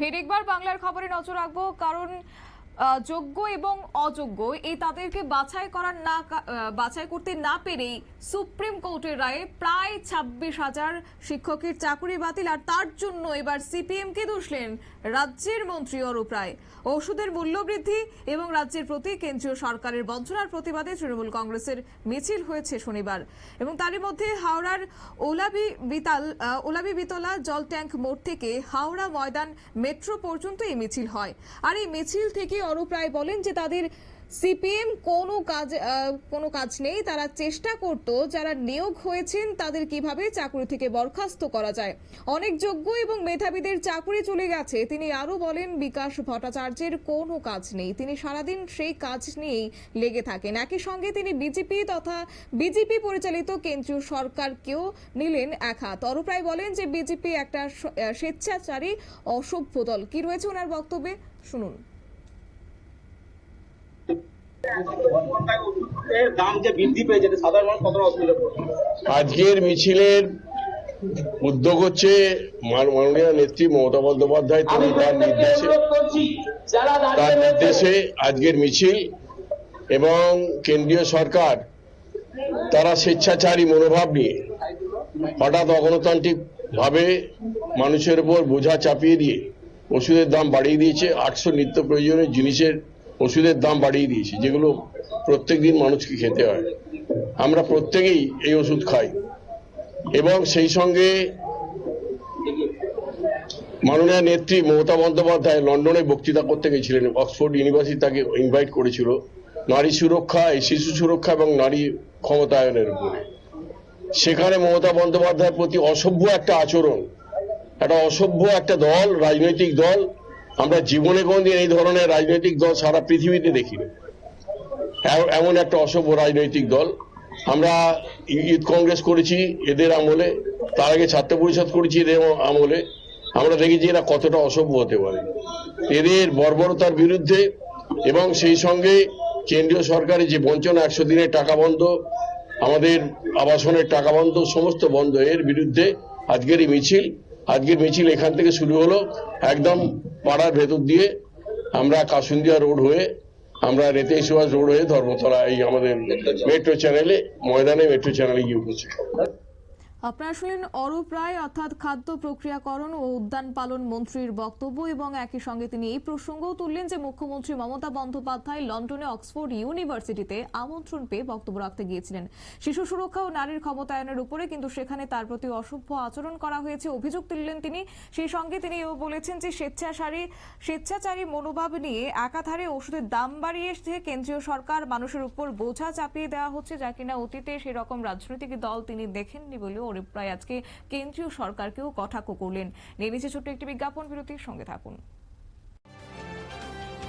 ফের একবার বাংলার খবরে নজর রাখবো, কারণ যোগ্য এবং অযোগ্য এই তাদেরকে বাছাই করতে না পেরেই সুপ্রিম কোর্টের রায়ে প্রায় 26,000 শিক্ষকের চাকরি বাতিল। আর তার জন্য এবার সিপিএম কে দোষলেন রাজ্যের মন্ত্রী অরূপ রায়। ওষুধের মূল্য বৃদ্ধি এবং রাজ্যের প্রতি কেন্দ্রীয় সরকারের বঞ্চনার প্রতিবাদে তৃণমূল কংগ্রেসের মিছিল হয়েছে শনিবার, এবং তারই মধ্যে হাওড়ার ওলাবি বিতলা জল ট্যাঙ্ক মোড় থেকে হাওড়া ময়দান মেট্রো পর্যন্ত এই মিছিল হয়। আর এই মিছিল থেকে অরূপ রায় বলেন যে তাদের সিপিএম কোনো কাজ নেই, তারা চেষ্টা করত যারা নিয়োগ হয়েছেন তাদের কিভাবে চাকরি থেকে বরখাস্ত করা যায়। অনেক যোগ্য এবং মেধাবীদের চাকরি চলে গেছে। তিনি আরো বলেন বিকাশ ভট্টাচার্যের কোনো কাজ নেই, তিনি সারাদিন সেই কাজ নিয়েই লেগে থাকেন। একই সঙ্গে তিনি বিজেপি পরিচালিত কেন্দ্রীয় সরকারকেও নিলেন এক হাত। অরূপ রায় বলেন যে বিজেপি একটা স্বেচ্ছাচারী অসভ্য দল। কি রয়েছে ওনার বক্তব্যে শুনুন। আজকের মিছিলের উদ্যোগ হচ্ছে মাননীয় নেত্রী মমতা বন্দ্যোপাধ্যায়, তিনি তার নির্দেশে আজকের মিছিল, এবং কেন্দ্রীয় সরকার তারা স্বেচ্ছাচারী মনোভাব নিয়ে হঠাৎ অগণতান্ত্রিক ভাবে মানুষের উপর বোঝা চাপিয়ে দিয়ে ওষুধের দাম বাড়িয়ে দিয়েছে। 800 নিত্য প্রয়োজনীয় জিনিসের ওষুধের দাম বাড়িয়ে দিয়েছে, যেগুলো প্রত্যেকদিন মানুষকে খেতে হয়। আমরা প্রত্যেকেই এই ওষুধ খাই, এবং সেই সঙ্গে মাননীয় নেত্রী মমতা বন্দ্যোপাধ্যায় লন্ডনে বক্তৃতা করতে গেছিলেন। অক্সফোর্ড ইউনিভার্সিটি তাকে ইনভাইট করেছিল নারী সুরক্ষা, শিশু সুরক্ষা এবং নারী ক্ষমতায়নের উপরে। সেখানে মমতা বন্দ্যোপাধ্যায়ের প্রতি অসভ্য একটা আচরণ, একটা অসভ্য একটা দল, রাজনৈতিক দল, আমরা জীবনে কোনদিন এই ধরনের রাজনৈতিক দল সারা পৃথিবীতে দেখিনি। এমন একটা অসভ্য রাজনৈতিক দল। আমরা ইউথ কংগ্রেস করেছি এদের আমলে, তার আগে ছাত্র পরিষদ করেছি এদের আমলে। আমরা দেখেছি এরা কতটা অসভ্য হতে পারে। এদের বর্বরতার বিরুদ্ধে, এবং সেই সঙ্গে কেন্দ্রীয় সরকারের যে বঞ্চনা, 100 দিনের টাকা বন্ধ, আমাদের আবাসনের টাকা বন্ধ, সমস্ত বন্ধ, এর বিরুদ্ধে আজকের এই মিছিল। আজকের মিছিল এখান থেকে শুরু হলো, একদম পাড়ার ভেতর দিয়ে আমরা কাসুন্দিয়া রোড হয়ে, আমরা নেতাজি সুভাষ রোড হয়ে ধর্মতলা এই আমাদের মেট্রো চ্যানেলে ময়দানে মেট্রো চ্যানেলে গিয়ে পৌঁছে। আপনারা শুনলেন অরূপ রায় অর্থাৎ খাদ্য প্রক্রিয়াকরণ ও উদ্যান পালন মন্ত্রীর বক্তব্য, এবং একই সঙ্গে তিনি এই প্রসঙ্গও তুললেন যে মুখ্যমন্ত্রী মমতা বন্দ্যোপাধ্যায় লন্ডনে অক্সফোর্ড ইউনিভার্সিটিতে আমন্ত্রণ পেয়ে বক্তব্য রাখতে গিয়েছিলেন শিশু সুরক্ষা ও নারীর ক্ষমতায়নের উপরে, কিন্তু সেখানে তার প্রতি অসভ্য আচরণ করা হয়েছে অভিযোগ তুললেন তিনি। সেই সঙ্গে তিনি এও বলেছেন যে স্বেচ্ছাচারী মনোভাব নিয়ে একাধারে ওষুধের দাম বাড়িয়েছে কেন্দ্রীয় সরকার, মানুষের উপর বোঝা চাপিয়ে দেওয়া হচ্ছে, যা কিনা অতীতে সেরকম রাজনৈতিক দল তিনি দেখেননি বলেও অরূপ রায় আজকে কেন্দ্রীয় সরকারকেও কটাক্ষ করলেন। নিয়ে নিচে ছোট্ট একটি বিজ্ঞাপন বিরতির সঙ্গে থাকুন।